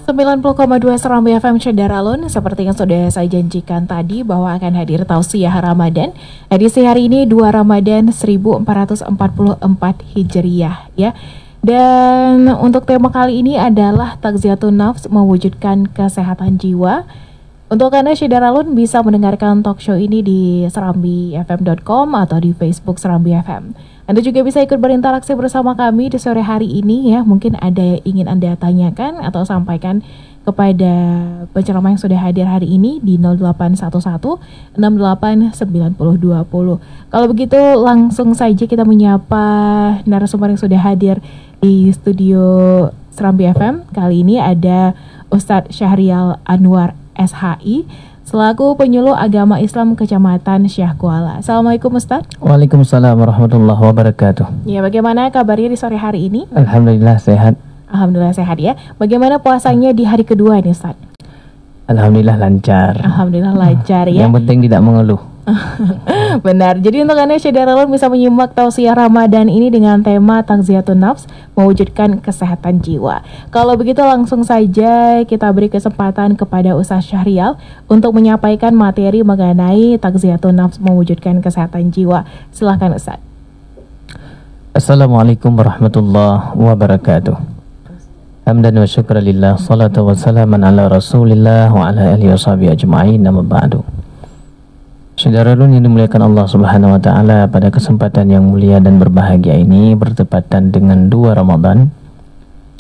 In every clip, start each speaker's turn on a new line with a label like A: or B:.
A: 90,2 Serambi FM Cedaralun. Seperti yang sudah saya janjikan tadi bahwa akan hadir tausiah Ramadan edisi hari ini 2 Ramadan 1444 Hijriah ya. Dan untuk tema kali ini adalah Takziyatun Nafs, mewujudkan kesehatan jiwa. Untuk Anda Cedaralun bisa mendengarkan talk show ini di serambifm.com atau di Facebook Serambi FM. Anda juga bisa ikut berinteraksi bersama kami di sore hari ini ya. Mungkin ada yang ingin Anda tanyakan atau sampaikan kepada penceramah yang sudah hadir hari ini di 0811 68 90 20. Kalau begitu langsung saja kita menyapa narasumber yang sudah hadir di studio Serambi FM. Kali ini ada Ustadz Syahrial Anwar SHI selaku penyuluh agama Islam Kecamatan Syah Kuala. Assalamualaikum Ustaz.
B: Waalaikumsalam warahmatullahi wabarakatuh.
A: Ya, bagaimana kabarnya di sore hari ini?
B: Alhamdulillah sehat.
A: Alhamdulillah sehat ya. Bagaimana puasanya di hari kedua ini Ustaz?
B: Alhamdulillah lancar.
A: Alhamdulillah lancar ya.
B: Yang penting tidak mengeluh.
A: Benar. Jadi untuk Anda Cedaralun bisa menyimak tausiah Ramadan ini dengan tema Takziyatun Nafs, mewujudkan kesehatan jiwa. Kalau begitu langsung saja kita beri kesempatan kepada Ustaz Syahrial untuk menyampaikan materi mengenai Takziyatun Nafs, mewujudkan kesehatan jiwa. Silakan Ustaz.
B: Assalamualaikum warahmatullahi wabarakatuh. Hamdan wa syukra lillah, salatu wa salaman ala rasulillah wa ala alihi wa sahbihi ajma'in, amma ba'du. Saudara-saudara yang dimuliakan Allah Subhanahu wa taala, pada kesempatan yang mulia dan berbahagia ini bertepatan dengan 2 Ramadan.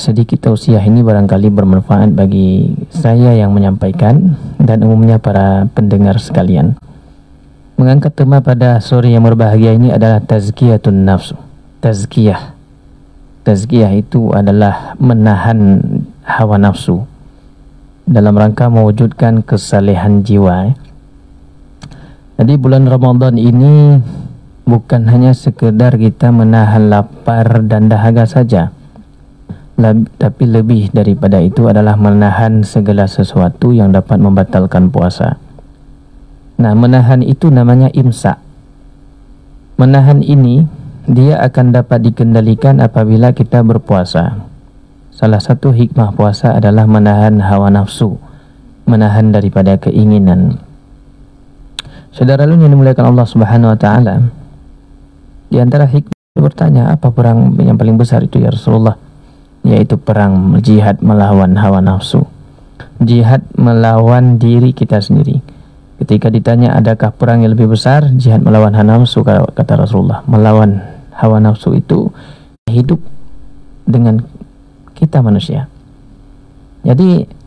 B: Sedikit tausiah ini barangkali bermanfaat bagi saya yang menyampaikan dan umumnya para pendengar sekalian. Mengangkat tema pada sore yang berbahagia ini adalah tazkiyatun nafs. Tazkiyah. Tazkiyah itu adalah menahan hawa nafsu dalam rangka mewujudkan kesalehan jiwa. Jadi bulan Ramadan ini bukan hanya sekedar kita menahan lapar dan dahaga saja, tapi lebih daripada itu adalah menahan segala sesuatu yang dapat membatalkan puasa. Nah, menahan itu namanya imsak. Menahan ini dia akan dapat dikendalikan apabila kita berpuasa. Salah satu hikmah puasa adalah menahan hawa nafsu, menahan daripada keinginan. Saudara-saudara yang dimuliakan Allah Subhanahu wa taala, di antara hikmah bertanya, apa perang yang paling besar itu ya Rasulullah? Yaitu perang jihad melawan hawa nafsu. Jihad melawan diri kita sendiri. Ketika ditanya adakah perang yang lebih besar, jihad melawan hawa nafsu, kata Rasulullah. Melawan hawa nafsu itu hidup dengan kita manusia. Jadi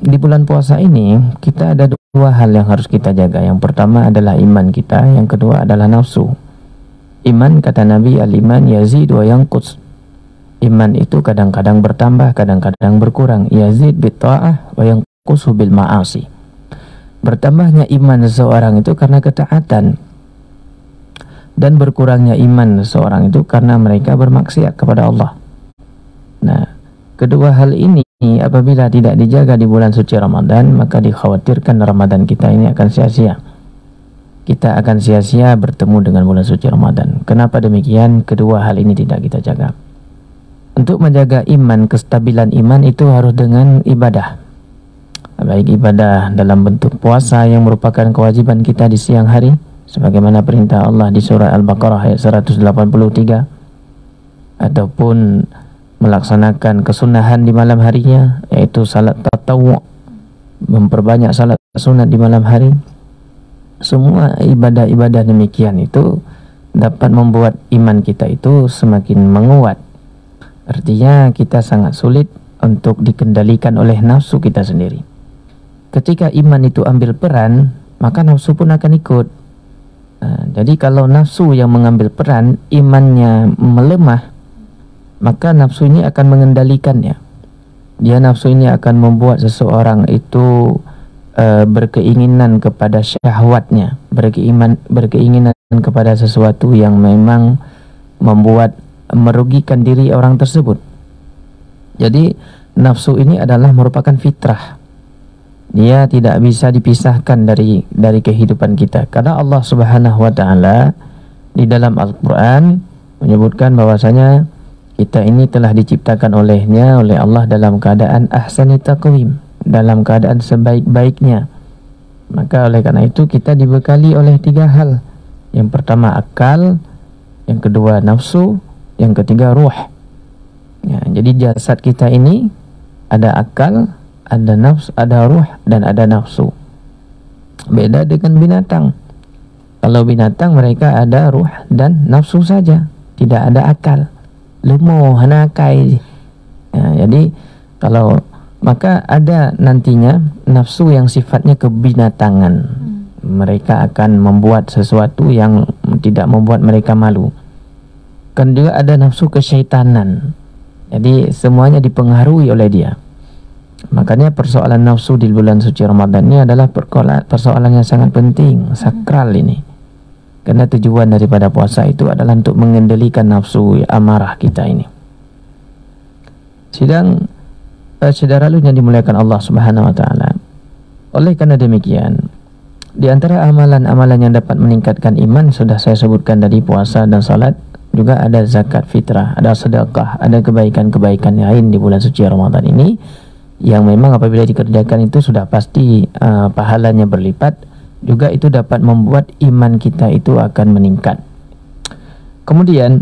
B: di bulan puasa ini kita ada 2 hal yang harus kita jaga. Yang pertama adalah iman kita, yang kedua adalah nafsu. Iman, kata Nabi, al-iman yazid wa yanqus. Iman itu kadang-kadang bertambah, kadang-kadang berkurang. Yazid bit ta'ah wa yanqusu bil ma'asi. Bertambahnya iman seseorang itu karena ketaatan, dan berkurangnya iman seseorang itu karena mereka bermaksiat kepada Allah. Nah, kedua hal ini apabila tidak dijaga di bulan suci Ramadan, maka dikhawatirkan Ramadan kita ini akan sia-sia. Kita akan sia-sia bertemu dengan bulan suci Ramadan. Kenapa demikian? Kedua hal ini tidak kita jaga. Untuk menjaga iman, kestabilan iman itu harus dengan ibadah. Baik ibadah dalam bentuk puasa yang merupakan kewajiban kita di siang hari, sebagaimana perintah Allah di surah Al-Baqarah ayat 183, ataupun melaksanakan kesunahan di malam harinya, yaitu salat tatawwu, memperbanyak salat sunat di malam hari. Semua ibadah-ibadah demikian itu dapat membuat iman kita itu semakin menguat. Artinya kita sangat sulit untuk dikendalikan oleh nafsu kita sendiri. Ketika iman itu ambil peran, maka nafsu pun akan ikut. Jadi kalau nafsu yang mengambil peran, imannya melemah, maka nafsu ini akan mengendalikannya. Nafsu ini akan membuat seseorang itu berkeinginan kepada syahwatnya, berkeinginan kepada sesuatu yang memang membuat merugikan diri orang tersebut. Jadi nafsu ini adalah merupakan fitrah. Dia tidak bisa dipisahkan dari kehidupan kita. Karena Allah Subhanahu wa taala di dalam Al-Qur'an menyebutkan bahwasanya Kita ini telah diciptakan oleh Allah dalam keadaan ahsani taqwim, dalam keadaan sebaik-baiknya. Maka oleh karena itu kita dibekali oleh 3 hal. Yang pertama akal, yang kedua nafsu, yang ketiga ruh. Ya, jadi jasad kita ini ada akal, ada nafsu, ada ruh, dan ada nafsu. Beda dengan binatang. Kalau binatang mereka ada ruh dan nafsu saja, tidak ada akal. Lemo, hanakai. Ya, jadi kalau maka ada nantinya nafsu yang sifatnya kebinatangan. Mereka akan membuat sesuatu yang tidak membuat mereka malu. Kan juga ada nafsu kesyaitanan. Jadi semuanya dipengaruhi oleh dia. Makanya persoalan nafsu di bulan suci Ramadan ini adalah persoalan yang sangat penting, sakral ini. Karena tujuan daripada puasa itu adalah untuk mengendalikan nafsu amarah kita ini. Sidang saudara lu yang dimuliakan Allah Subhanahu wa taala. Oleh karena demikian, di antara amalan-amalan yang dapat meningkatkan iman sudah saya sebutkan dari puasa dan salat, juga ada zakat fitrah, ada sedekah, ada kebaikan-kebaikan lain di bulan suci Ramadan ini yang memang apabila dikerjakan itu sudah pasti pahalanya berlipat. Juga itu dapat membuat iman kita itu akan meningkat. Kemudian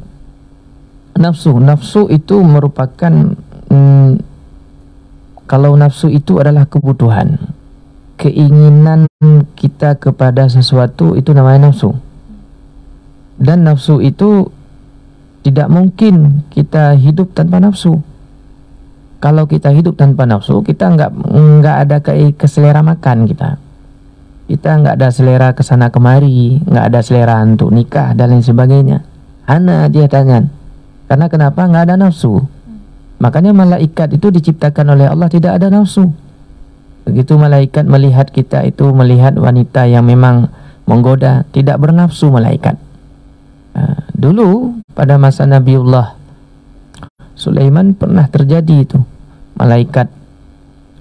B: nafsu itu merupakan kalau nafsu itu adalah kebutuhan, keinginan kita kepada sesuatu, itu namanya nafsu. Dan nafsu itu tidak mungkin kita hidup tanpa nafsu. Kalau kita hidup tanpa nafsu, kita nggak ada keselera makan kita nggak ada selera kesana kemari, nggak ada selera untuk nikah dan lain sebagainya. Hana dia tanya, karena kenapa? Nggak ada nafsu. Makanya malaikat itu diciptakan oleh Allah tidak ada nafsu. Begitu malaikat melihat kita itu, melihat wanita yang memang menggoda, tidak bernafsu malaikat. Dulu pada masa Nabiullah Sulaiman pernah terjadi itu, malaikat,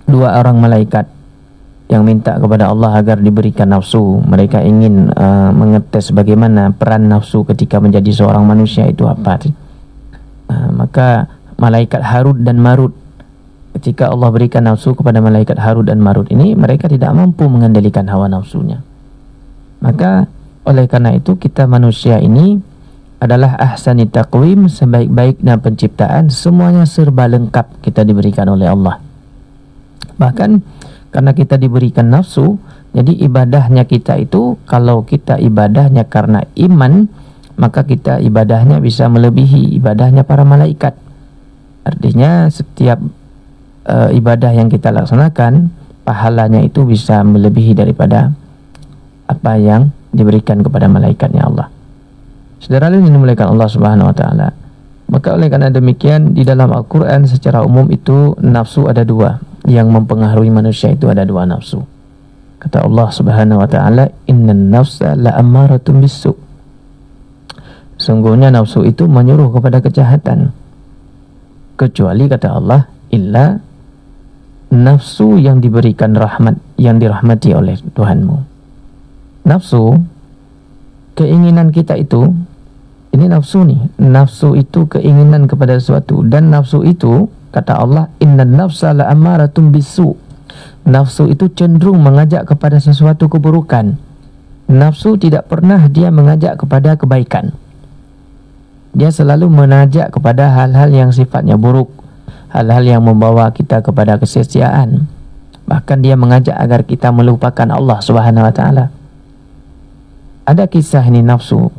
B: 2 orang malaikat yang minta kepada Allah agar diberikan nafsu. Mereka ingin mengetes bagaimana peran nafsu ketika menjadi seorang manusia itu apa. Maka malaikat Harut dan Marut, ketika Allah berikan nafsu kepada malaikat Harut dan Marut ini, mereka tidak mampu mengendalikan hawa nafsunya. Maka oleh karena itu kita manusia ini adalah ahsani taqwim, sebaik-baiknya penciptaan, semuanya serba lengkap kita diberikan oleh Allah. Bahkan karena kita diberikan nafsu, jadi ibadahnya kita itu, kalau kita ibadahnya karena iman, maka kita ibadahnya bisa melebihi ibadahnya para malaikat. Artinya setiap ibadah yang kita laksanakan, pahalanya itu bisa melebihi daripada apa yang diberikan kepada malaikatnya Allah. Saudara yang dimuliakan Allah Subhanahu wa taala. Maka oleh karena demikian, di dalam Al-Qur'an secara umum itu nafsu ada 2. Yang mempengaruhi manusia itu ada 2 nafsu. Kata Allah Subhanahu wa taala, "Innan nafsa la'ammaratun bis-su'." Sungguhnya nafsu itu menyuruh kepada kejahatan. Kecuali kata Allah, illa nafsu yang diberikan rahmat, yang dirahmati oleh Tuhanmu. Nafsu, keinginan kita itu, ini nafsu nih. Nafsu itu keinginan kepada sesuatu, dan nafsu itu kata Allah, innan nafsa la'ammaratun bis-su'. Nafsu itu cenderung mengajak kepada sesuatu keburukan. Nafsu tidak pernah dia mengajak kepada kebaikan. Dia selalu mengajak kepada hal-hal yang sifatnya buruk, hal-hal yang membawa kita kepada kesia-siaan. Bahkan dia mengajak agar kita melupakan Allah Subhanahu wa taala. Ada kisah ini nafsu.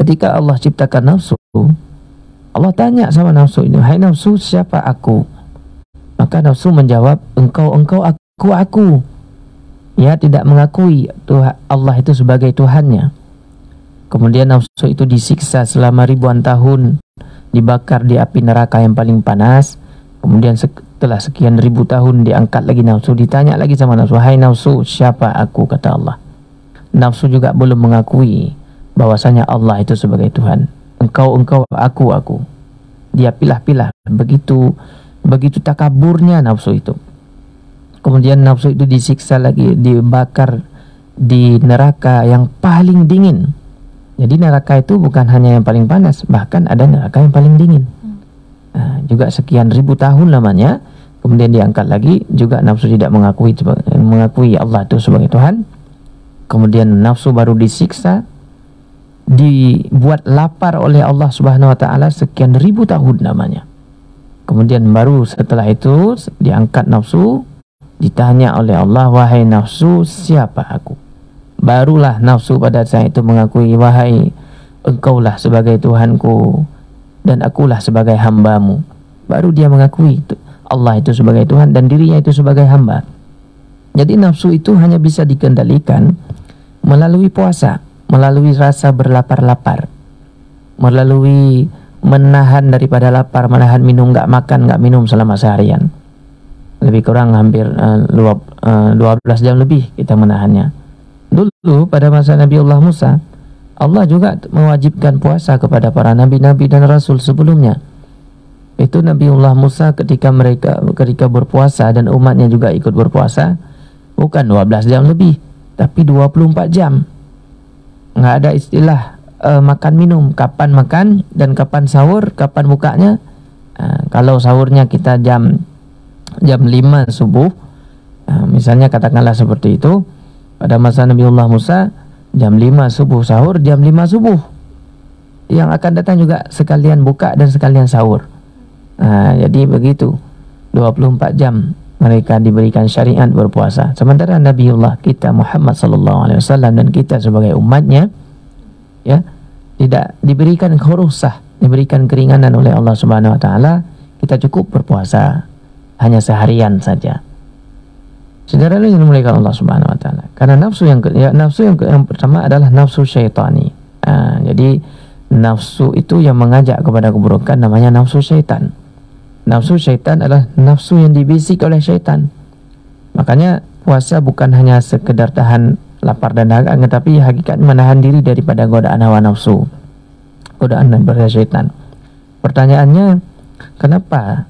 B: Ketika Allah ciptakan nafsu, Allah tanya sama nafsu ini, "Hai nafsu, siapa aku?" Maka nafsu menjawab, engkau, aku. Ia tidak mengakui Tuhan Allah itu sebagai Tuhannya. Kemudian nafsu itu disiksa selama ribuan tahun, dibakar di api neraka yang paling panas. Kemudian setelah sekian ribu tahun diangkat lagi nafsu, ditanya lagi sama nafsu, "Hai nafsu, siapa aku?" kata Allah. Nafsu juga belum mengakui bahwasanya Allah itu sebagai Tuhan. Engkau, aku. Dia pilah-pilah, begitu takaburnya nafsu itu. Kemudian nafsu itu disiksa lagi, dibakar di neraka yang paling dingin. Jadi neraka itu bukan hanya yang paling panas, bahkan ada neraka yang paling dingin. juga sekian ribu tahun lamanya, kemudian diangkat lagi, juga nafsu tidak mengakui Allah itu sebagai Tuhan. Kemudian nafsu baru disiksa, dibuat lapar oleh Allah Subhanahu wa taala sekian ribu tahun lamanya. Kemudian baru setelah itu diangkat nafsu, ditanya oleh Allah, wahai nafsu, siapa aku? Barulah nafsu pada saat itu mengakui, wahai engkaulah sebagai Tuhanku dan akulah sebagai hambamu. Baru dia mengakui Allah itu sebagai Tuhan dan dirinya itu sebagai hamba. Jadi nafsu itu hanya bisa dikendalikan melalui puasa, melalui rasa berlapar-lapar, melalui menahan daripada lapar, menahan minum, nggak makan, nggak minum selama seharian. Lebih kurang hampir 12 jam lebih kita menahannya. Dulu pada masa Nabiullah Musa, Allah juga mewajibkan puasa kepada para nabi-nabi dan rasul sebelumnya. Itu Nabiullah Musa ketika berpuasa dan umatnya juga ikut berpuasa, bukan 12 jam lebih, tapi 24 jam. Nggak ada istilah makan minum, kapan makan dan kapan sahur, kapan bukanya. Kalau sahurnya kita jam 5 subuh, misalnya katakanlah seperti itu, pada masa Nabiullah Musa jam 5 subuh sahur, jam 5 subuh yang akan datang juga sekalian buka dan sekalian sahur. Jadi begitu 24 jam mereka diberikan syariat berpuasa. Sementara Nabiullah kita Muhammad SAW dan kita sebagai umatnya, ya, tidak diberikan khurusah, diberikan keringanan oleh Allah Subhanahu wa taala. Kita cukup berpuasa hanya seharian saja. Saudara yang dimuliakan Allah Subhanahu wa taala. Karena nafsu yang pertama adalah nafsu syaitani. Jadi nafsu itu yang mengajak kepada keburukan namanya nafsu syaitan. Nafsu syaitan adalah nafsu yang dibisik oleh syaitan. Makanya puasa bukan hanya sekedar tahan lapar dan dahaga, tetapi hakikat menahan diri daripada godaan hawa nafsu, godaan daripada syaitan. Pertanyaannya, kenapa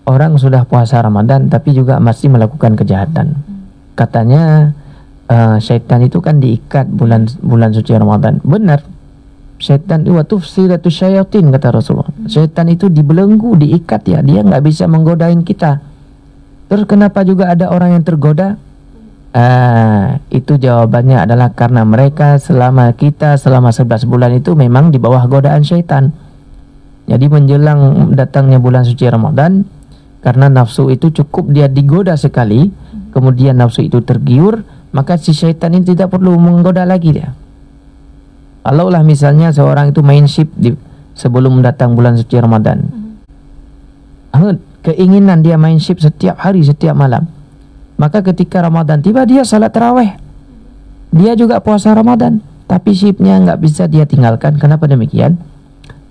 B: orang sudah puasa Ramadan tapi juga masih melakukan kejahatan? Katanya syaitan itu kan diikat bulan suci Ramadan. Benar, syaitan itu tufsiratu syayatin, kata Rasulullah. Syaitan itu dibelenggu, diikat, ya, dia nggak bisa menggodain kita. Terus kenapa juga ada orang yang tergoda? Itu jawabannya adalah karena mereka selama 11 bulan itu memang di bawah godaan syaitan. Jadi menjelang datangnya bulan suci Ramadan, karena nafsu itu cukup dia digoda sekali, kemudian nafsu itu tergiur, maka si syaitan ini tidak perlu menggoda lagi dia. Kalaulah misalnya seorang itu main shift sebelum datang bulan suci Ramadan, keinginan dia main shift setiap hari, setiap malam, maka ketika Ramadan tiba dia salat tarawih, dia juga puasa Ramadan, tapi shiftnya nggak bisa dia tinggalkan. Kenapa demikian?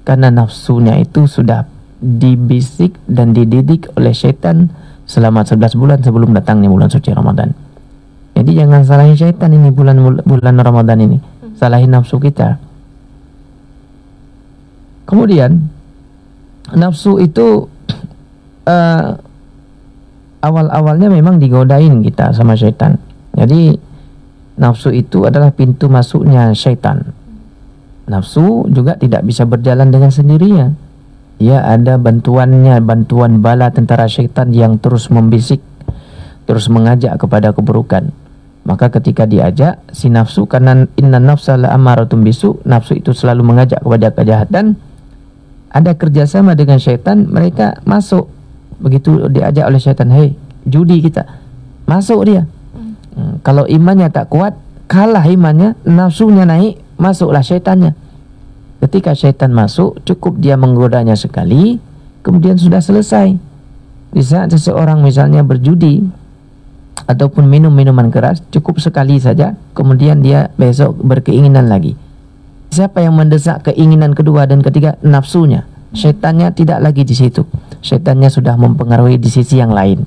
B: Karena nafsunya itu sudah dibisik dan dididik oleh syaitan selama 11 bulan sebelum datangnya bulan suci Ramadan. Jadi jangan salahin syaitan ini bulan Ramadan ini, salahin nafsu kita. Kemudian nafsu itu awal-awalnya memang digodain kita sama syaitan. Jadi nafsu itu adalah pintu masuknya syaitan. Nafsu juga tidak bisa berjalan dengan sendirinya. Ya, ada bantuannya, bantuan bala tentara syaitan yang terus membisik, terus mengajak kepada keburukan. Maka ketika diajak, si nafsu, karena inna nafsa la'amaratun bisu, nafsu itu selalu mengajak kepada kejahatan, ada kerjasama dengan syaitan, mereka masuk. Begitu diajak oleh syaitan, hei, judi kita, masuk dia. Kalau imannya tak kuat, kalah imannya, nafsunya naik, masuklah syaitannya. Ketika syaitan masuk, cukup dia menggodanya sekali, kemudian sudah selesai. Di saat seseorang misalnya berjudi ataupun minum minuman keras, cukup sekali saja, kemudian dia besok berkeinginan lagi. Siapa yang mendesak keinginan kedua dan ketiga? Nafsunya. Syaitannya tidak lagi di situ. Syaitannya sudah mempengaruhi di sisi yang lain.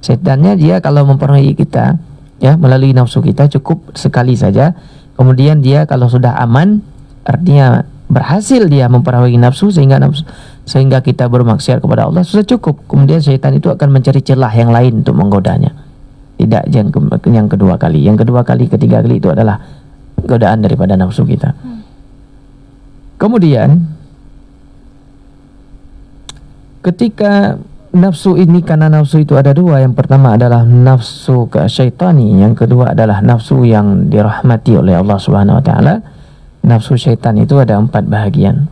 B: Syaitannya dia kalau mempengaruhi kita, ya, melalui nafsu kita, cukup sekali saja. Kemudian dia kalau sudah aman, artinya berhasil dia mempengaruhi nafsu sehingga kita bermaksiat kepada Allah, sudah cukup. Kemudian syaitan itu akan mencari celah yang lain untuk menggodanya. Tidak yang kedua kali. Yang kedua kali, ketiga kali itu adalah godaan daripada nafsu kita. Kemudian ketika nafsu ini, karena nafsu itu ada dua, yang pertama adalah nafsu syaitani, yang kedua adalah nafsu yang dirahmati oleh Allah Subhanahu wa taala. Nafsu syaitan itu ada 4 bahagian.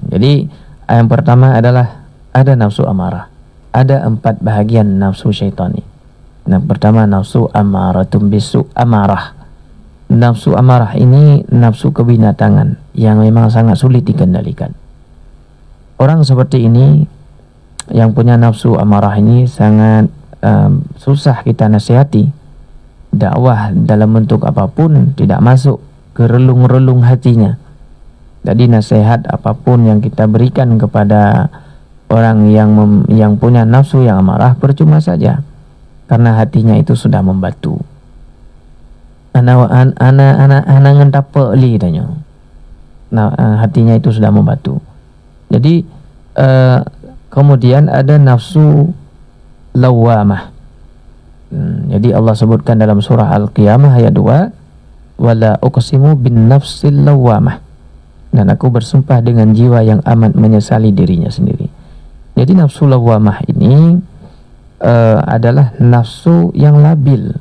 B: Jadi yang pertama adalah ada nafsu amarah. Ada 4 bahagian nafsu syaitani. Yang pertama nafsu amaratum bisu, amarah. Nafsu amarah ini nafsu kebinatangan yang memang sangat sulit dikendalikan. Orang seperti ini yang punya nafsu amarah ini sangat susah kita nasihati. Dakwah dalam bentuk apapun tidak masuk ke relung-relung hatinya. Jadi nasihat apapun yang kita berikan kepada orang yang punya nafsu yang amarah percuma saja, karena hatinya itu sudah membatu. Ana ngentap li tanya. Nah, hatinya itu sudah membatu. Jadi kemudian ada nafsu lawamah. Jadi Allah sebutkan dalam surah Al-Qiyamah ayat 2, wala uqsimu bin nafsil lawamah, dan aku bersumpah dengan jiwa yang amat menyesali dirinya sendiri. Jadi nafsu lawamah ini adalah nafsu yang labil.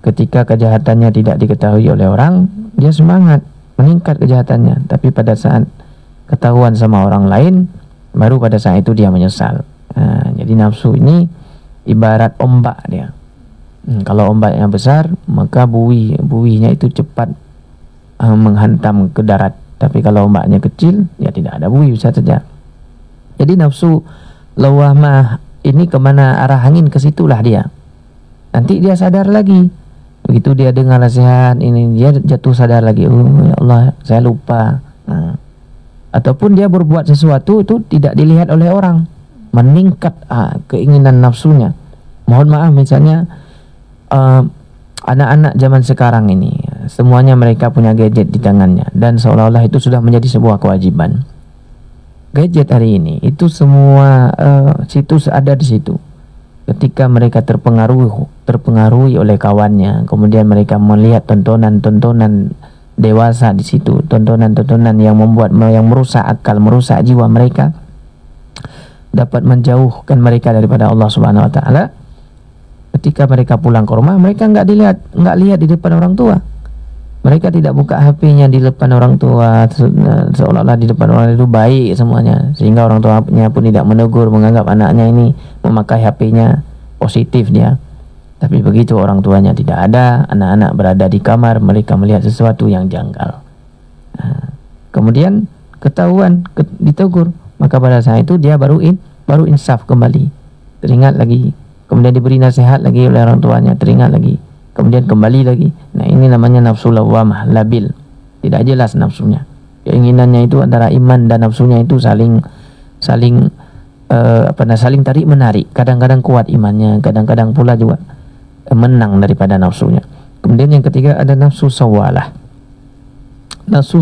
B: Ketika kejahatannya tidak diketahui oleh orang, dia semangat meningkat kejahatannya, tapi pada saat ketahuan sama orang lain, baru pada saat itu dia menyesal. Jadi nafsu ini ibarat ombak dia. Kalau ombaknya besar, maka buihnya itu cepat menghantam ke darat. Tapi kalau ombaknya kecil, ya tidak ada buih, bisa saja. Jadi nafsu lawamah ini kemana arah angin, ke situlah dia. Nanti dia sadar lagi. Begitu dia dengar nasihat ini, dia jatuh sadar lagi. Oh ya Allah, saya lupa. Ataupun dia berbuat sesuatu itu tidak dilihat oleh orang, meningkat keinginan nafsunya. Mohon maaf, misalnya anak-anak zaman sekarang ini, semuanya mereka punya gadget di tangannya, dan seolah-olah itu sudah menjadi sebuah kewajiban. Gadget hari ini itu semua situs ada di situ. Ketika mereka terpengaruhi oleh kawannya, kemudian mereka melihat tontonan-tontonan dewasa di situ, tontonan-tontonan yang merusak akal, merusak jiwa mereka, dapat menjauhkan mereka daripada Allah Subhanahu wa taala. Ketika mereka pulang ke rumah, mereka nggak lihat di depan orang tua. Mereka tidak buka HP-nya di depan orang tua, seolah-olah di depan orang itu baik semuanya, sehingga orang tuanya pun tidak menegur, menganggap anaknya ini memakai HP-nya positif dia. Tapi begitu orang tuanya tidak ada, anak-anak berada di kamar, mereka melihat sesuatu yang janggal. Kemudian ketahuan, ditegur, maka pada saat itu dia baru insaf kembali, teringat lagi. Kemudian diberi nasihat lagi oleh orang tuanya, teringat lagi, kemudian kembali lagi. Nah, ini namanya nafsu lawamah, labil, tidak jelas nafsunya. Keinginannya itu antara iman dan nafsunya itu saling tarik menarik. Kadang-kadang kuat imannya, kadang-kadang pula juga menang daripada nafsunya. Kemudian yang ketiga ada nafsu sawalah. Nafsu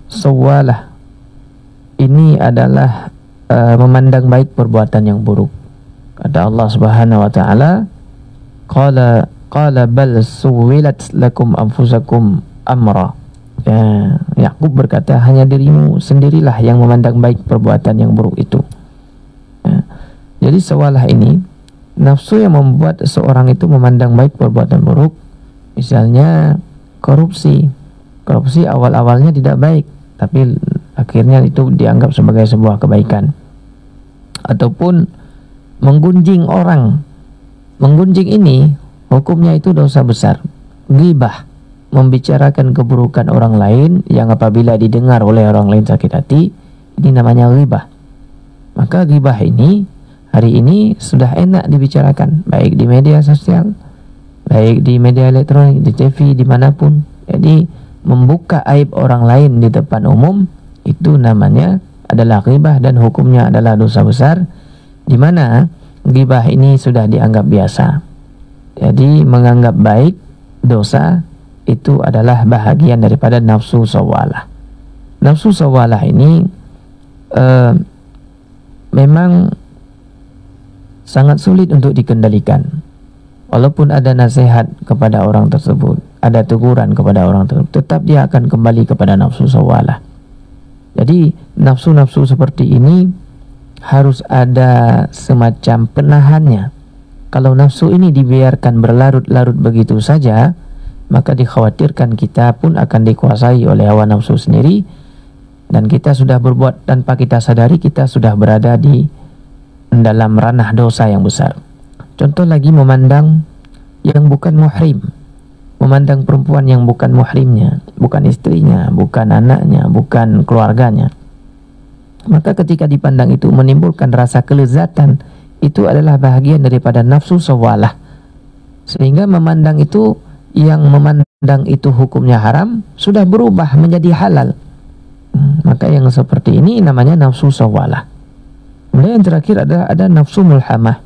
B: sawalah ini adalah memandang baik perbuatan yang buruk. Kata Allah Subhanahu wa taala, qala bal suwilat lakum anfusakum amra. Yakub berkata, hanya dirimu sendirilah yang memandang baik perbuatan yang buruk itu. Jadi sawalah ini nafsu yang membuat seorang itu memandang baik perbuatan buruk. Misalnya korupsi awal-awalnya tidak baik, tapi akhirnya itu dianggap sebagai sebuah kebaikan. Ataupun menggunjing orang. Menggunjing ini hukumnya itu dosa besar. Ghibah, membicarakan keburukan orang lain yang apabila didengar oleh orang lain sakit hati, ini namanya ghibah. Maka ghibah ini hari ini sudah enak dibicarakan, baik di media sosial, baik di media elektronik, di TV, dimanapun. Jadi membuka aib orang lain di depan umum, itu namanya adalah ghibah, dan hukumnya adalah dosa besar, di mana ghibah ini sudah dianggap biasa. Jadi menganggap baik dosa itu adalah bahagian daripada nafsu sawalah. Nafsu sawalah ini memang sangat sulit untuk dikendalikan. Walaupun ada nasihat kepada orang tersebut, ada teguran kepada orang tersebut, tetap dia akan kembali kepada nafsu sawalah. Jadi nafsu-nafsu seperti ini harus ada semacam penahannya. Kalau nafsu ini dibiarkan berlarut-larut begitu saja, maka dikhawatirkan kita pun akan dikuasai oleh hawa nafsu sendiri, dan kita sudah berbuat tanpa kita sadari, kita sudah berada di dalam ranah dosa yang besar. Contoh lagi, memandang yang bukan muhrim, memandang perempuan yang bukan muhrimnya, bukan istrinya, bukan anaknya, bukan keluarganya. Maka ketika dipandang itu menimbulkan rasa kelezatan, itu adalah bahagian daripada nafsu sawalah. Sehingga memandang itu, yang memandang itu hukumnya haram, sudah berubah menjadi halal. Maka yang seperti ini namanya nafsu sawalah. Kemudian yang terakhir ada nafsu mulhamah.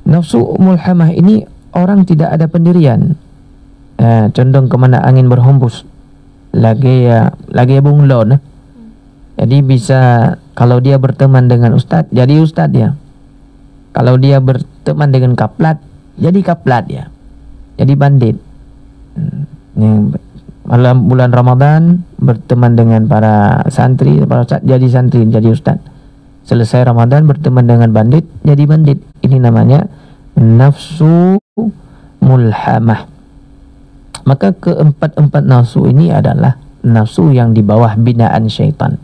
B: Nafsu mulhamah ini orang tidak ada pendirian, condong kemana angin berhembus, lagi bunglon. Jadi bisa, kalau dia berteman dengan ustadz, jadi ustadz dia. Kalau dia berteman dengan kaplat, jadi kaplat ya. Jadi bandit. Malam bulan Ramadan berteman dengan para santri, para ustadz, jadi santri, jadi ustadz. Selesai Ramadan berteman dengan bandit, jadi bandit. Ini namanya nafsu mulhamah. Maka keempat-empat nafsu ini adalah nafsu yang di bawah binaan syaitan.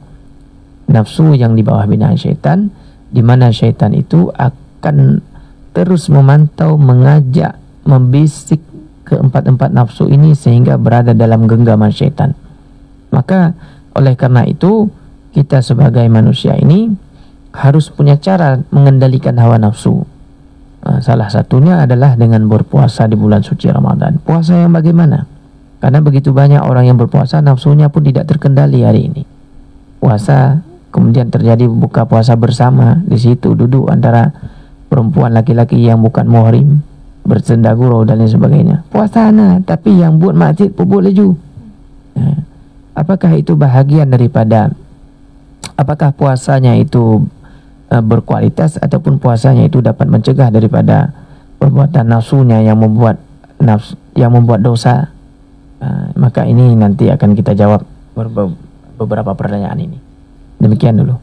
B: Nafsu yang di bawah binaan syaitan, di mana syaitan itu akan terus memantau, mengajak, membisik keempat-empat nafsu ini sehingga berada dalam genggaman syaitan. Maka oleh karena itu, kita sebagai manusia ini harus punya cara mengendalikan hawa nafsu. Salah satunya adalah dengan berpuasa di bulan suci Ramadan. Puasa yang bagaimana? Karena begitu banyak orang yang berpuasa, nafsunya pun tidak terkendali hari ini. Puasa, kemudian terjadi buka puasa bersama, di situ duduk antara perempuan laki-laki yang bukan muhrim, bersenda gurau dan lain sebagainya. Puasa tapi yang buat maksiat pun boleh juga. Apakah itu bahagian daripada, apakah puasanya itu berkualitas, ataupun puasanya itu dapat mencegah daripada perbuatan nafsunya yang membuat dosa? Maka ini nanti akan kita jawab beberapa pertanyaan ini. Demikian dulu.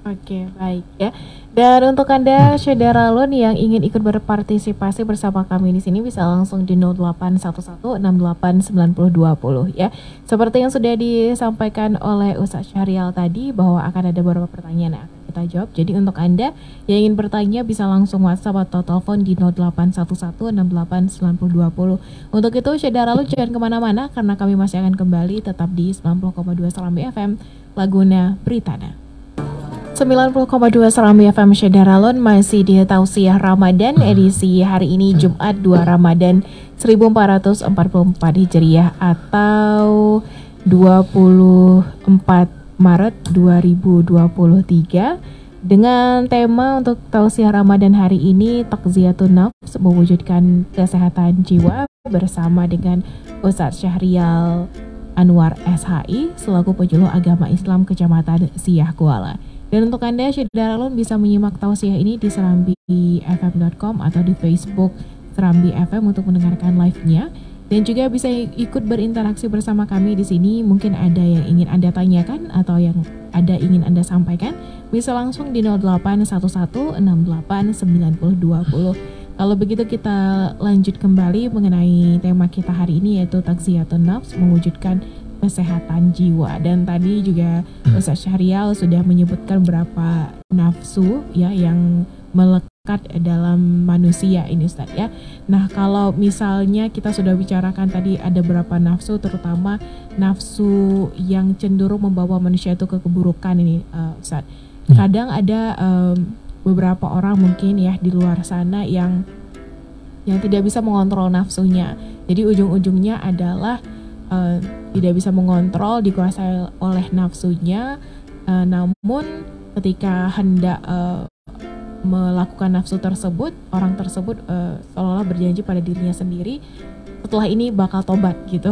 A: Oke, baik ya. Dan untuk Anda saudara Lun yang ingin ikut berpartisipasi bersama kami di sini, bisa langsung di 0811689020 ya. Seperti yang sudah disampaikan oleh Ustaz Syahrial tadi, bahwa akan ada beberapa pertanyaan yang akan kita jawab. Jadi untuk Anda yang ingin bertanya bisa langsung WhatsApp atau telepon di 0811689020. Untuk itu saudara Lun jangan kemana-mana, karena kami masih akan kembali tetap di 90,2 Serambi FM, Laguna Britana. 90,2 Serambi FM Syedaralon, masih di Tausiah Ramadan edisi hari ini Jumat 2 Ramadan 1444 Hijriah atau 24 Maret 2023, dengan tema untuk Tausiah Ramadan hari ini Takziyatun Nafs, mewujudkan kesehatan jiwa, bersama dengan Ustaz Syahrial Anwar SHI selaku penyuluh agama Islam Kecamatan Siah Kuala. Dan untuk Anda Syedaralon bisa menyimak tausiah ini di serambifm.com atau di Facebook Serambi FM untuk mendengarkan live-nya, dan juga bisa ikut berinteraksi bersama kami di sini. Mungkin ada yang ingin Anda tanyakan atau yang ada ingin Anda sampaikan, bisa langsung di 0811689020. Kalau begitu kita lanjut kembali mengenai tema kita hari ini, yaitu Takziyatun Nafs, mewujudkan kesehatan jiwa. Dan tadi juga Ustaz Syahrial sudah menyebutkan berapa nafsu ya yang melekat dalam manusia ini Ustaz ya. Nah, kalau misalnya kita sudah bicarakan tadi ada berapa nafsu, terutama nafsu yang cenderung membawa manusia itu ke keburukan ini Ustaz. Kadang ada beberapa orang mungkin ya di luar sana yang tidak bisa mengontrol nafsunya. Jadi ujung-ujungnya adalah tidak bisa mengontrol, dikuasai oleh nafsunya, namun ketika hendak melakukan nafsu tersebut, orang tersebut seolah-olah berjanji pada dirinya sendiri setelah ini bakal tobat gitu.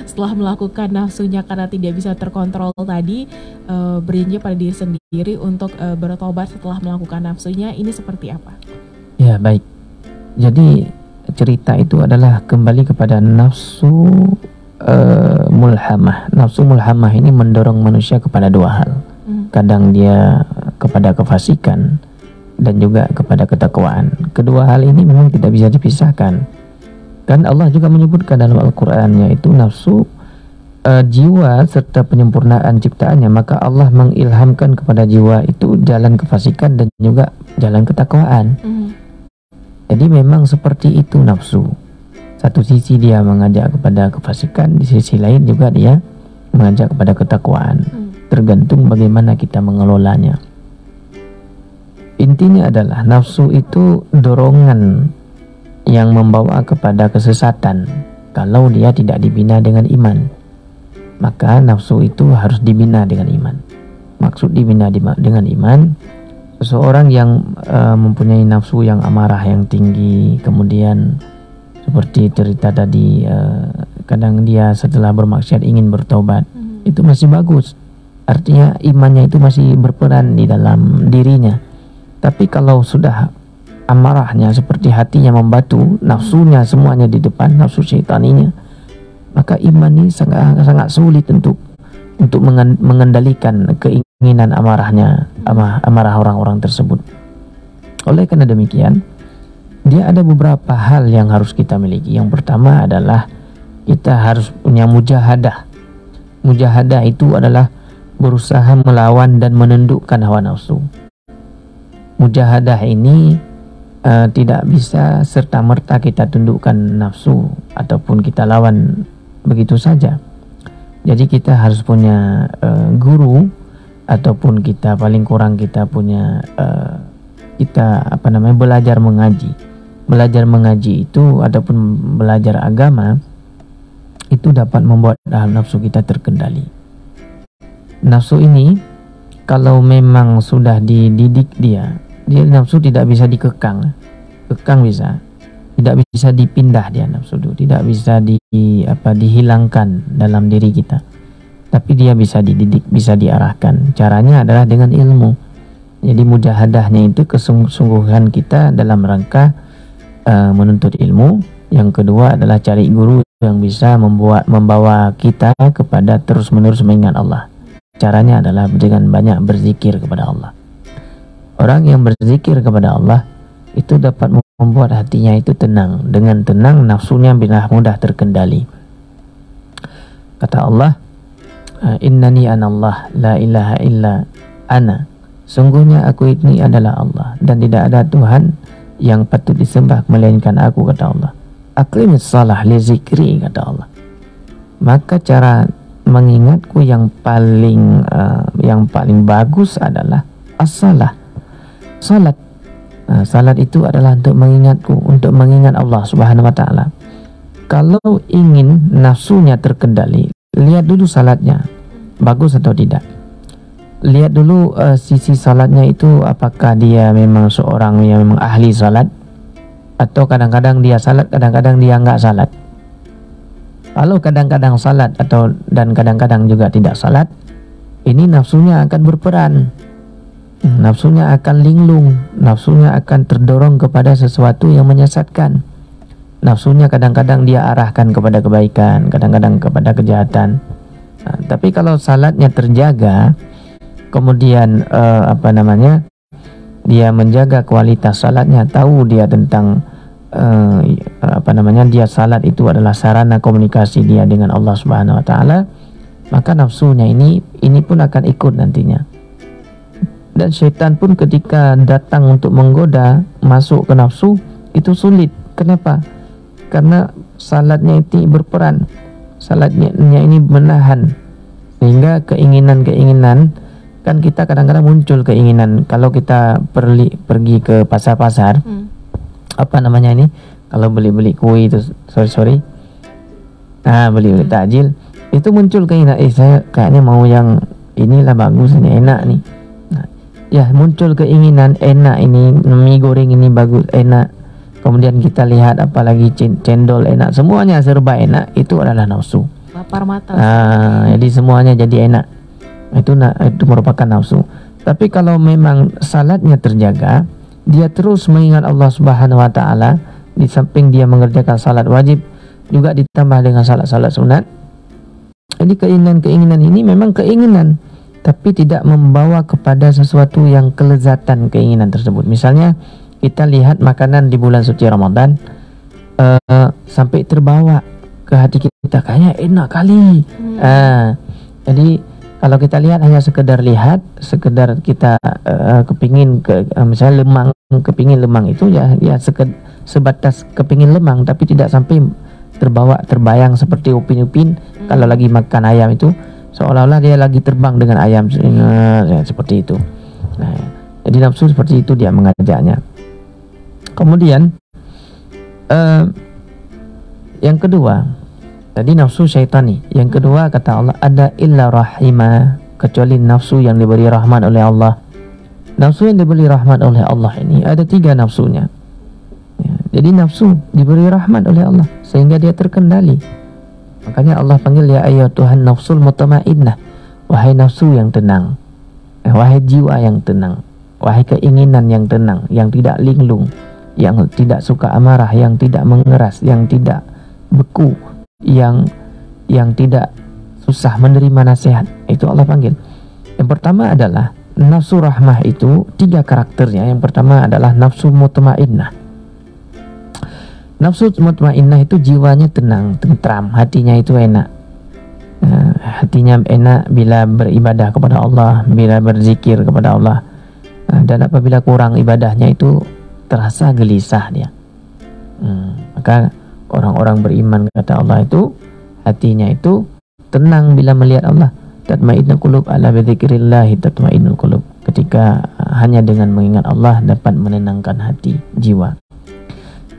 A: Setelah melakukan nafsunya karena tidak bisa terkontrol tadi, berjanji pada diri sendiri untuk bertobat setelah melakukan nafsunya. Ini seperti apa?
B: Ya, baik. Jadi cerita itu adalah kembali kepada nafsu mulhamah. Nafsu mulhamah ini mendorong manusia kepada dua hal. kadang dia kepada kefasikan, dan juga kepada ketakwaan. Kedua hal ini memang tidak bisa dipisahkan. Kan Allah juga menyebutkan dalam Al-Qur'an, yaitu nafsu, jiwa serta penyempurnaan ciptaannya. Maka Allah mengilhamkan kepada jiwa itu jalan kefasikan dan juga jalan ketakwaan. Jadi memang seperti itu nafsu. Satu sisi dia mengajak kepada kefasikan, di sisi lain juga dia mengajak kepada ketakwaan. Tergantung bagaimana kita mengelolanya. Intinya adalah nafsu itu dorongan yang membawa kepada kesesatan kalau dia tidak dibina dengan iman. Maka nafsu itu harus dibina dengan iman. Maksud dibina dengan iman, seseorang yang mempunyai nafsu yang amarah yang tinggi, kemudian seperti cerita tadi, kadang dia setelah bermaksiat ingin bertobat, itu masih bagus. Artinya imannya itu masih berperan di dalam dirinya. Tapi kalau sudah amarahnya seperti hatinya membatu, nafsunya semuanya di depan, nafsu syaitaninya, maka iman ini sangat sulit untuk mengendalikan keinginan amarahnya, amarah orang-orang tersebut. Oleh karena demikian, dia ada beberapa hal yang harus kita miliki. Yang pertama adalah kita harus punya mujahadah. Mujahadah itu adalah berusaha melawan dan menundukkan hawa nafsu. Mujahadah ini tidak bisa serta-merta kita tundukkan nafsu ataupun kita lawan begitu saja. Jadi kita harus punya guru, ataupun kita paling kurang kita punya belajar mengaji. Belajar mengaji itu ataupun belajar agama itu dapat membuat nafsu kita terkendali. Nafsu ini kalau memang sudah dididik dia nafsu tidak bisa dikekang bisa, tidak bisa dipindah dia nafsu itu, tidak bisa dihilangkan dalam diri kita, tapi dia bisa dididik, bisa diarahkan. Caranya adalah dengan ilmu. Jadi mujahadahnya itu kesungguhan kita dalam rangka menuntut ilmu. Yang kedua adalah cari guru yang bisa membawa kita kepada terus-menerus mengingat Allah. Caranya adalah dengan banyak berzikir kepada Allah. Orang yang berzikir kepada Allah itu dapat membuat hatinya itu tenang. Dengan tenang nafsunya mudah terkendali. Kata Allah, innani anallah la ilaha illa ana. Sungguhnya aku ini adalah Allah dan tidak ada Tuhan yang patut disembah melainkan aku, kata Allah. Aqimis shalah li zikri, kata Allah. Maka cara mengingatku yang paling bagus adalah as-salah, salat. Salat itu adalah untuk mengingatku, untuk mengingat Allah Subhanahu wa taala. Kalau ingin nafsunya terkendali, lihat dulu salatnya bagus atau tidak. Lihat dulu sisi salatnya itu, apakah dia memang seorang yang memang ahli salat, atau kadang-kadang dia salat, kadang-kadang dia enggak salat. Kalau kadang-kadang salat dan kadang-kadang juga tidak salat, ini nafsunya akan berperan. Nafsunya akan linglung, nafsunya akan terdorong kepada sesuatu yang menyesatkan. Nafsunya kadang-kadang dia arahkan kepada kebaikan, kadang-kadang kepada kejahatan. Tapi kalau salatnya terjaga, kemudian dia menjaga kualitas salatnya, tahu dia tentang dia salat itu adalah sarana komunikasi dia dengan Allah Subhanahu wa taala, maka nafsunya ini pun akan ikut nantinya. Dan syaitan pun ketika datang untuk menggoda masuk ke nafsu itu sulit. Kenapa? Karena salatnya itu berperan, salatnya ini menahan, sehingga keinginan kan kita kadang-kadang muncul keinginan kalau kita pergi ke pasar-pasar, kalau beli kue itu beli takjil, itu muncul keinginan, saya kayaknya mau yang inilah, bagus ini, enak nih. Muncul keinginan enak ini, mie goreng ini bagus, enak. Kemudian kita lihat apalagi cendol enak, semuanya serba enak, itu adalah nafsu.
A: Lapar mata.
B: Jadi semuanya jadi enak. Itu merupakan nafsu. Tapi kalau memang salatnya terjaga, dia terus mengingat Allah Subhanahu wa taala, di samping dia mengerjakan salat wajib, juga ditambah dengan salat-salat sunat. Jadi keinginan ini memang keinginan tapi tidak membawa kepada sesuatu yang kelezatan keinginan tersebut. Misalnya kita lihat makanan di bulan suci Ramadan, sampai terbawa ke hati kita, kayaknya enak kali. Jadi kalau kita lihat hanya sekedar lihat, sekedar kita kepingin misalnya lemang, kepingin lemang itu ya sebatas kepingin lemang, tapi tidak sampai terbayang seperti Upin-Ipin kalau lagi makan ayam itu seolah-olah dia lagi terbang dengan ayam, seperti itu. Nah, jadi nafsu seperti itu dia mengajaknya. Kemudian yang kedua, tadi nafsu syaitani. Yang kedua kata Allah, ada illa rahimah, kecuali nafsu yang diberi rahmat oleh Allah. Nafsu yang diberi rahmat oleh Allah ini ada 3 nafsunya. Ya, jadi nafsu diberi rahmat oleh Allah sehingga dia terkendali. Makanya Allah panggil ya ayyatuhan nafsul mutmainnah, wahai nafsu yang tenang, wahai jiwa yang tenang, wahai keinginan yang tenang, yang tidak linglung, yang tidak suka amarah, yang tidak mengeras, yang tidak beku, yang tidak susah menerima nasihat. Itu Allah panggil. Yang pertama adalah nafsu rahmah, itu 3 karakternya. Yang pertama adalah nafsu mutmainnah. Nafsu mutmainnah itu jiwanya tenang, tentram, hatinya itu enak. Hatinya enak bila beribadah kepada Allah, bila berzikir kepada Allah. Dan apabila kurang ibadahnya itu terasa gelisah dia. Maka orang-orang beriman kata Allah itu hatinya itu tenang bila melihat Allah. Tatma'innul qulub ala bidzikrillah tatma'innul qulub. Ketika hanya dengan mengingat Allah dapat menenangkan hati, jiwa.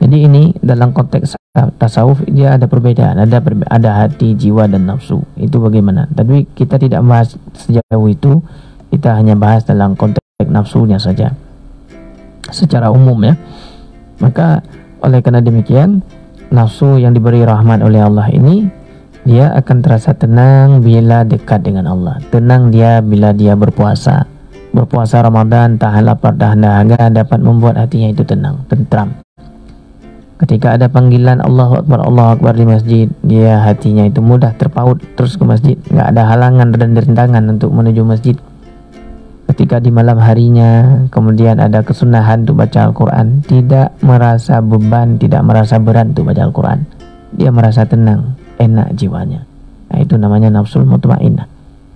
B: Jadi ini dalam konteks tasawuf dia ada perbedaan, ada hati, jiwa dan nafsu. Itu bagaimana? Tapi kita tidak bahas sejauh itu, kita hanya bahas dalam konteks nafsunya saja secara umum ya. Maka oleh karena demikian, nafsu yang diberi rahmat oleh Allah ini dia akan terasa tenang bila dekat dengan Allah. Tenang dia bila dia berpuasa. Berpuasa Ramadan, tahan lapar, tahan dahaga, dapat membuat hatinya itu tenang, tentram. Ketika ada panggilan Allahu Akbar di masjid, dia hatinya itu mudah terpaut terus ke masjid, nggak ada halangan dan rintangan untuk menuju masjid. Ketika di malam harinya kemudian ada kesunahan untuk baca Al-Quran, tidak merasa beban, tidak merasa berat untuk baca Al-Quran. Dia merasa tenang, enak jiwanya. Nah, itu namanya nafsul mutmainnah.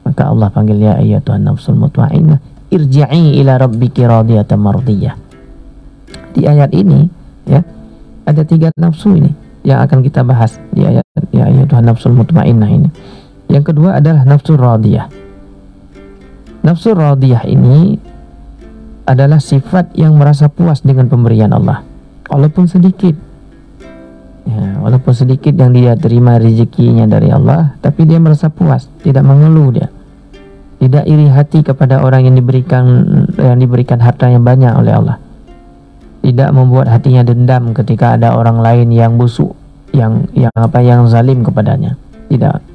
B: Maka Allah panggil ya ayyatuhan nafsul mutmainnah, irji'i ila rabbiki radiyatan mardiyah. Di ayat ini ya ada 3 nafsu ini yang akan kita bahas di ayat ya ayyatuhan nafsul mutmainnah ini. Yang kedua adalah nafsu radiyah. Nafsu radiyah ini adalah sifat yang merasa puas dengan pemberian Allah, walaupun sedikit. Ya, walaupun sedikit yang dia terima rezekinya dari Allah, tapi dia merasa puas, tidak mengeluh dia. Tidak iri hati kepada orang yang diberikan harta yang banyak oleh Allah. Tidak membuat hatinya dendam ketika ada orang lain yang busuk, yang zalim kepadanya. Tidak.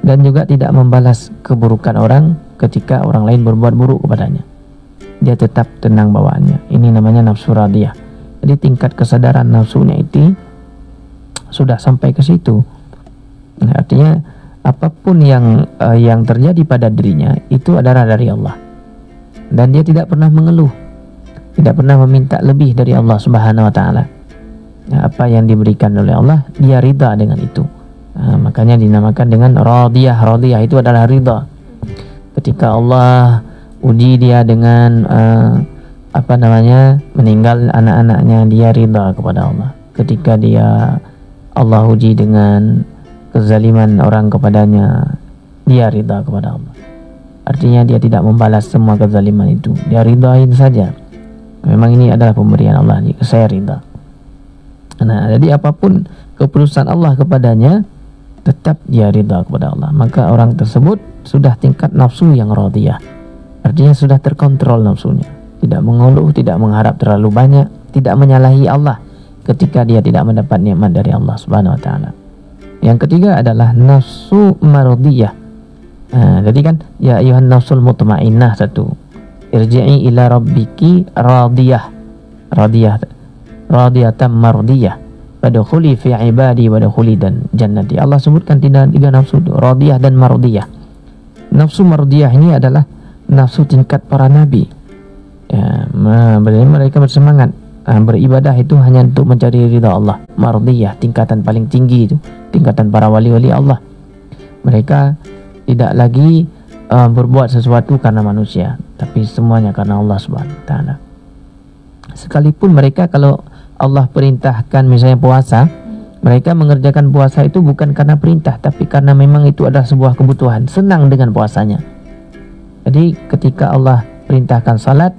B: Dan juga tidak membalas keburukan orang ketika orang lain berbuat buruk kepadanya. Dia tetap tenang bawaannya. Ini namanya nafsu radiyah. Jadi tingkat kesadaran nafsunya itu sudah sampai ke situ. Nah, artinya apapun yang terjadi pada dirinya itu adalah dari Allah. Dan dia tidak pernah mengeluh, tidak pernah meminta lebih dari Allah Subhanahu wa taala. Nah, apa yang diberikan oleh Allah, dia ridha dengan itu. Nah, makanya dinamakan dengan radiyah. Radiyah itu adalah ridha. Ketika Allah uji dia dengan meninggal anak-anaknya, dia ridha kepada Allah. Ketika Allah uji dengan kezaliman orang kepadanya, dia ridha kepada Allah. Artinya dia tidak membalas semua kezaliman itu, dia ridhain saja. Memang ini adalah pemberian Allah, saya ridha. Nah, jadi apapun keputusan Allah kepadanya, tetap dia ridha kepada Allah. Maka orang tersebut sudah tingkat nafsu yang radiyah. Artinya sudah terkontrol nafsunya, tidak mengeluh, tidak mengharap terlalu banyak, tidak menyalahi Allah ketika dia tidak mendapat nikmat dari Allah Subhanahu wa taala. Yang ketiga adalah nafsu mardiyah. Nah, jadi kan ya ayyuhan nafsul mutmainnah, satu, irji'i ila rabbiki radiyatan mardiyah, wadkhuli fi ibadi wadkhuli dan jannati. Allah sebutkan 3 nafsu itu, radiyah dan mardiyah. nafsu mardiyah ini adalah nafsu tingkat para nabi. Ya, berarti mereka bersemangat beribadah itu hanya untuk mencari ridha Allah. Mardiyah, tingkatan paling tinggi itu, tingkatan para wali-wali Allah. Mereka tidak lagi berbuat sesuatu karena manusia, tapi semuanya karena Allah Subhanahu wa taala. Sekalipun mereka kalau Allah perintahkan misalnya puasa, mereka mengerjakan puasa itu bukan karena perintah, tapi karena memang itu adalah sebuah kebutuhan, senang dengan puasanya. Jadi ketika Allah perintahkan salat,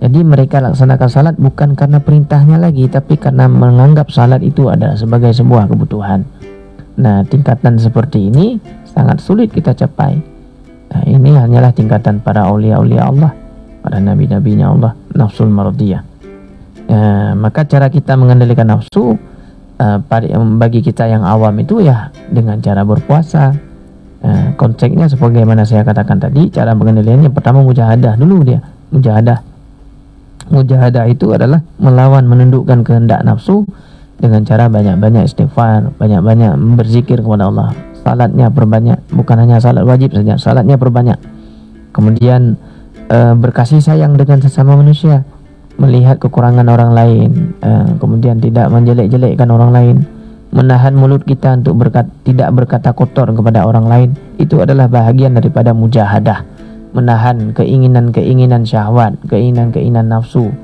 B: jadi mereka laksanakan salat bukan karena perintahnya lagi, tapi karena menganggap salat itu adalah sebagai sebuah kebutuhan. Nah, tingkatan seperti ini sangat sulit kita capai. Nah, ini hanyalah tingkatan para aulia-aulia Allah, para nabi-nabinya Allah, nafsul mardiyah. Maka cara kita mengendalikan nafsu bagi kita yang awam itu ya dengan cara berpuasa. Konsepnya sebagaimana saya katakan tadi, cara pengendaliannya pertama mujahadah dulu dia. Mujahadah itu adalah melawan, menundukkan kehendak nafsu dengan cara banyak-banyak istighfar, banyak-banyak berzikir kepada Allah. Salatnya perbanyak, bukan hanya salat wajib saja, salatnya perbanyak. Kemudian berkasih sayang dengan sesama manusia, melihat kekurangan orang lain, kemudian tidak menjelek-jelekkan orang lain, menahan mulut kita untuk tidak berkata kotor kepada orang lain. Itu adalah bahagian daripada mujahadah, menahan keinginan-keinginan syahwat, keinginan-keinginan nafsu,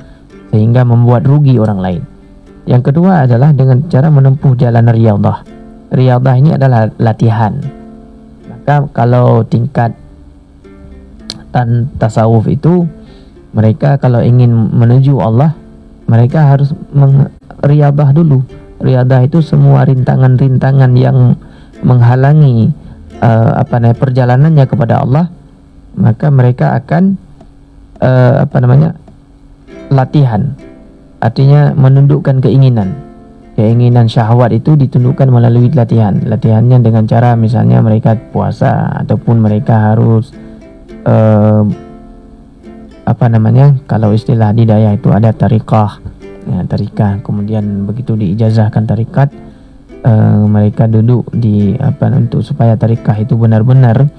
B: sehingga membuat rugi orang lain. Yang kedua adalah dengan cara menempuh jalan riyadhah. Riyadhah ini adalah latihan. Maka kalau tingkat tasawuf itu, mereka kalau ingin menuju Allah, mereka harus riyadhah dulu. Riyadhah itu semua rintangan-rintangan yang menghalangi perjalanannya kepada Allah, maka mereka akan latihan. Artinya menundukkan keinginan syahwat itu ditundukkan melalui latihan. Latihannya dengan cara misalnya mereka puasa, ataupun mereka harus kalau istilah di daya itu ada tarikah, tarikah. Kemudian begitu diijazahkan tarikat, mereka duduk di untuk supaya tarikah itu benar-benar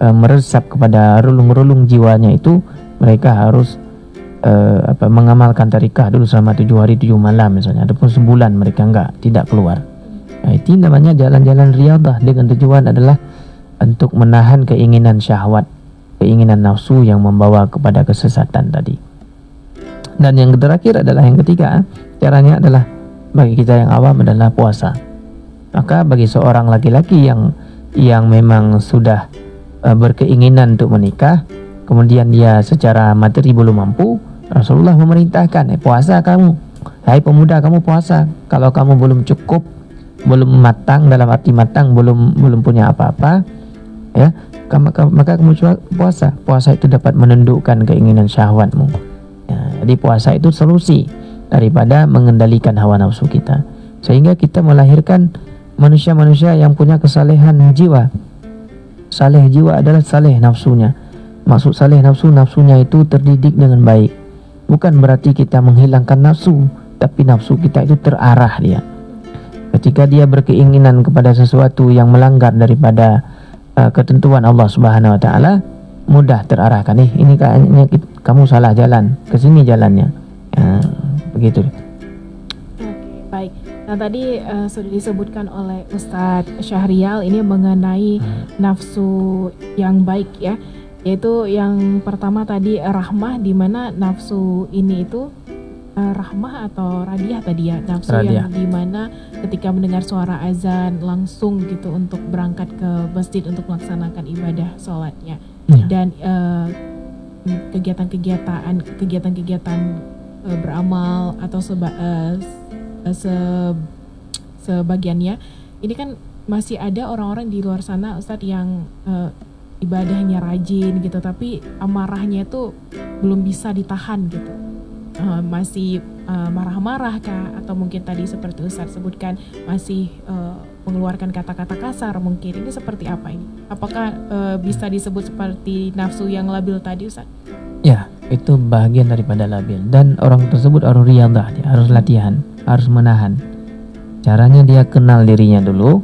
B: meresap kepada relung-relung jiwanya itu, mereka harus mengamalkan tarikah dulu selama 7 hari 7 malam misalnya, ataupun sebulan mereka tidak keluar. Nah, itu namanya jalan-jalan riyadhah, dengan tujuan adalah untuk menahan keinginan syahwat, keinginan nafsu yang membawa kepada kesesatan tadi. Dan yang terakhir adalah yang ketiga, caranya adalah bagi kita yang awam adalah puasa. Maka bagi seorang laki-laki yang memang sudah berkeinginan untuk menikah, kemudian dia secara materi belum mampu, Rasulullah memerintahkan, puasa kamu, hai pemuda, kamu puasa. Kalau kamu belum cukup, belum matang, dalam arti matang belum punya apa-apa, ya, maka kamu puasa. Puasa itu dapat menundukkan keinginan syahwatmu. Ya, jadi puasa itu solusi daripada mengendalikan hawa nafsu kita, sehingga kita melahirkan manusia-manusia yang punya kesalehan jiwa. Saleh jiwa adalah saleh nafsunya. Maksud saleh nafsunya itu terdidik dengan baik. Bukan berarti kita menghilangkan nafsu, tapi nafsu kita itu terarah dia. Ketika dia berkeinginan kepada sesuatu yang melanggar daripada ketentuan Allah Subhanahu wa taala, mudah terarahkan. Ini kayaknya kamu salah jalan, ke sini jalannya. Begitu.
A: Oke, baik. Nah, tadi sudah disebutkan oleh Ustadz Syahrial ini mengenai nafsu yang baik ya. Yaitu yang pertama tadi rahmah, di mana nafsu ini itu rahmah atau radiah tadi ya, nafsu radiah, yang dimana ketika mendengar suara azan langsung gitu untuk berangkat ke masjid untuk melaksanakan ibadah sholatnya. Dan kegiatan-kegiatan beramal atau sebagiannya ini kan masih ada orang-orang di luar sana, Ustadz, yang ibadahnya rajin gitu, tapi amarahnya itu belum bisa ditahan gitu, masih marah-marah kah, atau mungkin tadi seperti Ustadz sebutkan masih mengeluarkan kata-kata kasar mungkin. Ini seperti apa ini? Apakah bisa disebut seperti nafsu yang labil tadi, Ustadz?
B: Ya, itu bagian daripada labil, dan orang tersebut harus riyadhah, dia harus latihan, harus menahan. Caranya dia kenal dirinya dulu,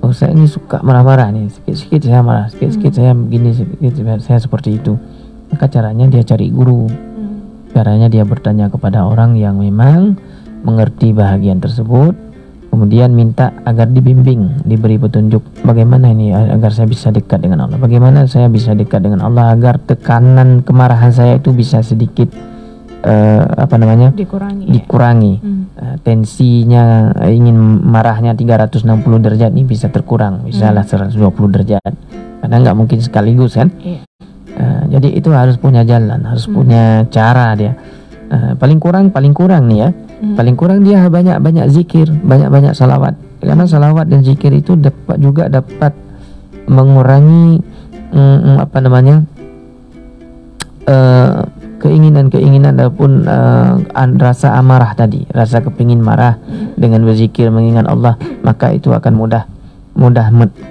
B: oh saya ini suka marah-marah nih, sikit-sikit saya marah, sikit-sikit saya begini, sikit saya seperti itu. Maka caranya dia cari guru. Caranya dia bertanya kepada orang yang memang mengerti bahagian tersebut, kemudian minta agar dibimbing, diberi petunjuk bagaimana ini agar saya bisa dekat dengan Allah, bagaimana saya bisa dekat dengan Allah agar tekanan kemarahan saya itu bisa sedikit dikurangi. Tensinya ingin marahnya 360 derajat ini bisa terkurang, misalnya 120 derajat, karena nggak mungkin sekaligus kan. Jadi itu harus punya jalan, harus punya cara dia. Paling kurang nih ya, paling kurang dia banyak zikir, banyak salawat, karena salawat dan zikir itu dapat mengurangi keinginan ataupun rasa amarah tadi, rasa kepingin marah. Dengan berzikir mengingat Allah, maka itu akan mudah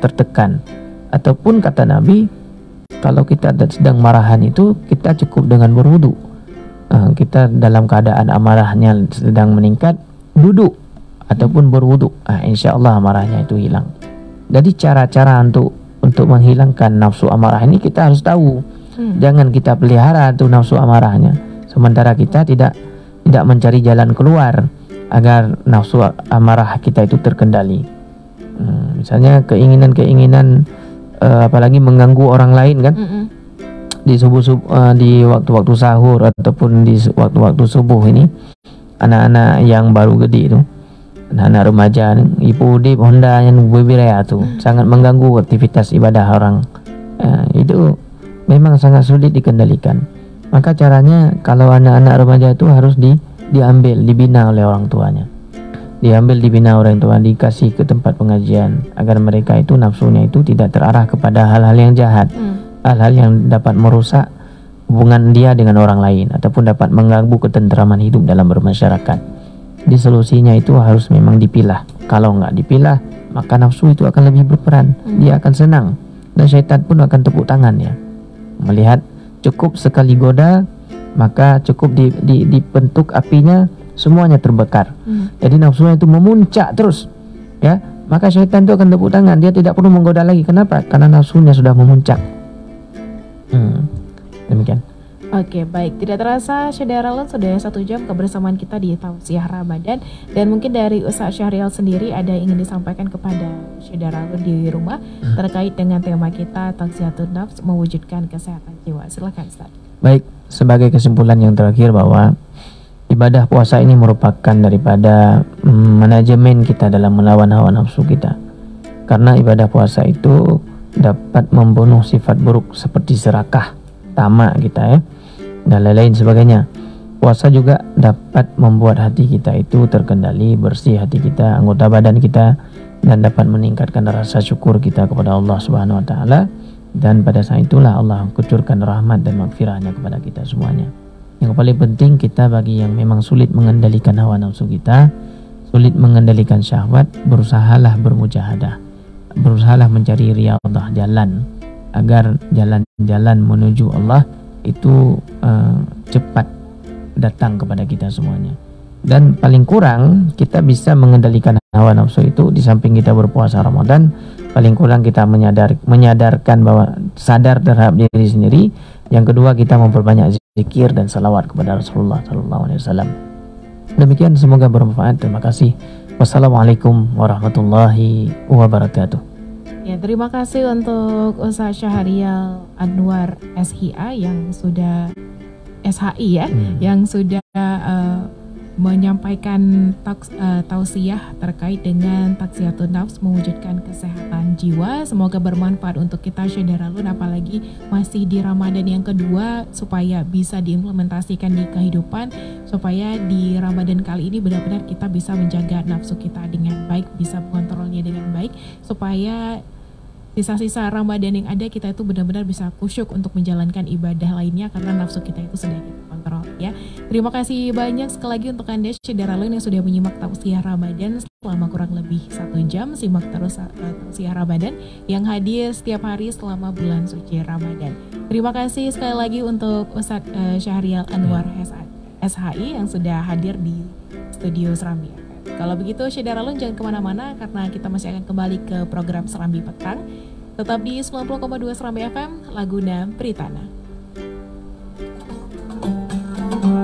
B: tertekan. Ataupun kata Nabi, kalau kita sedang marahan itu kita cukup dengan berwudu. Kita dalam keadaan amarahnya sedang meningkat, duduk ataupun berwudu, insya Allah amarahnya itu hilang. Jadi cara-cara untuk menghilangkan nafsu amarah ini kita harus tahu. Jangan kita pelihara tuh nafsu amarahnya, sementara kita tidak mencari jalan keluar agar nafsu amarah kita itu terkendali. Misalnya keinginan apalagi mengganggu orang lain kan, di di waktu-waktu sahur ataupun di waktu-waktu subuh ini, anak-anak yang baru gede itu, anak-anak remaja, ibu di Honda yang berbeda tuh, sangat mengganggu aktivitas ibadah orang. Itu memang sangat sulit dikendalikan. Maka caranya kalau anak-anak remaja itu harus diambil, dibina oleh orang tuanya. Dibina orang tua, dikasih ke tempat pengajian agar mereka itu nafsunya itu tidak terarah kepada hal-hal yang jahat, hal-hal yang dapat merusak hubungan dia dengan orang lain ataupun dapat mengganggu ketentraman hidup dalam bermasyarakat. Di solusinya itu harus memang dipilah. Kalau nggak dipilah, maka nafsu itu akan lebih berperan. Dia akan senang dan syaitan pun akan tepuk tangan ya. Melihat cukup sekali goda, maka cukup dibentuk apinya, semuanya terbakar. Jadi nafsunya itu memuncak terus ya, maka syaitan itu akan tepuk tangan, dia tidak perlu menggoda lagi. Kenapa? Karena nafsunya sudah memuncak. Demikian.
A: Oke, baik. Tidak terasa Syederalun sudah 1 jam kebersamaan kita di Tausiah Ramadan, dan mungkin dari Ustaz Syahrial sendiri ada yang ingin disampaikan kepada Syederalun di rumah terkait dengan tema kita Tazkiyatun Nafs, mewujudkan kesehatan jiwa. Silakan Ustaz.
B: Baik, sebagai kesimpulan yang terakhir bahwa ibadah puasa ini merupakan daripada manajemen kita dalam melawan hawa nafsu kita. Karena ibadah puasa itu dapat membunuh sifat buruk seperti serakah, tamak kita ya, dan lain-lain sebagainya. Puasa juga dapat membuat hati kita itu terkendali, bersih hati kita, anggota badan kita, dan dapat meningkatkan rasa syukur kita kepada Allah Subhanahu wa taala. Dan pada saat itulah Allah kucurkan rahmat dan maghfirahnya kepada kita semuanya. Yang paling penting, kita bagi yang memang sulit mengendalikan hawa nafsu kita, sulit mengendalikan syahwat, berusahalah bermujahadah, berusahalah mencari riyadhah, jalan agar jalan-jalan menuju Allah itu cepat datang kepada kita semuanya. Dan paling kurang kita bisa mengendalikan hawa nafsu itu di samping kita berpuasa Ramadan. Paling kurang kita menyadarkan bahwa sadar terhadap diri sendiri. Yang kedua, kita memperbanyak zikir dan salawat kepada Rasulullah SAW. Demikian, semoga bermanfaat. Terima kasih. Wassalamualaikum warahmatullahi wabarakatuh.
A: Ya, terima kasih untuk Ustaz Syahrial Anwar SHI yang sudah yang sudah menyampaikan tausiah terkait dengan Tazkiyatun Nafs, mewujudkan kesehatan jiwa. Semoga bermanfaat untuk kita Syederalun, apalagi masih di Ramadan yang kedua, supaya bisa diimplementasikan di kehidupan, supaya di Ramadan kali ini benar-benar kita bisa menjaga nafsu kita dengan baik, bisa mengontrolnya dengan baik, supaya sisa-sisa Ramadan yang ada kita itu benar-benar bisa khusyuk untuk menjalankan ibadah lainnya, karena nafsu kita itu sudah kita kontrol ya. Terima kasih banyak sekali lagi untuk Anda Syederalun yang sudah menyimak Tausiah Ramadan selama kurang lebih 1 jam. Simak terus Tausiah Ramadan yang hadir setiap hari selama bulan suci Ramadan. Terima kasih sekali lagi untuk Ustadz Syahrial Anwar SHI yang sudah hadir di studio Serambi. Kalau begitu Syedaralun jangan kemana-mana karena kita masih akan kembali ke program Serambi Petang. Tetap di 90,2 Serambi FM, Laguna Pritana.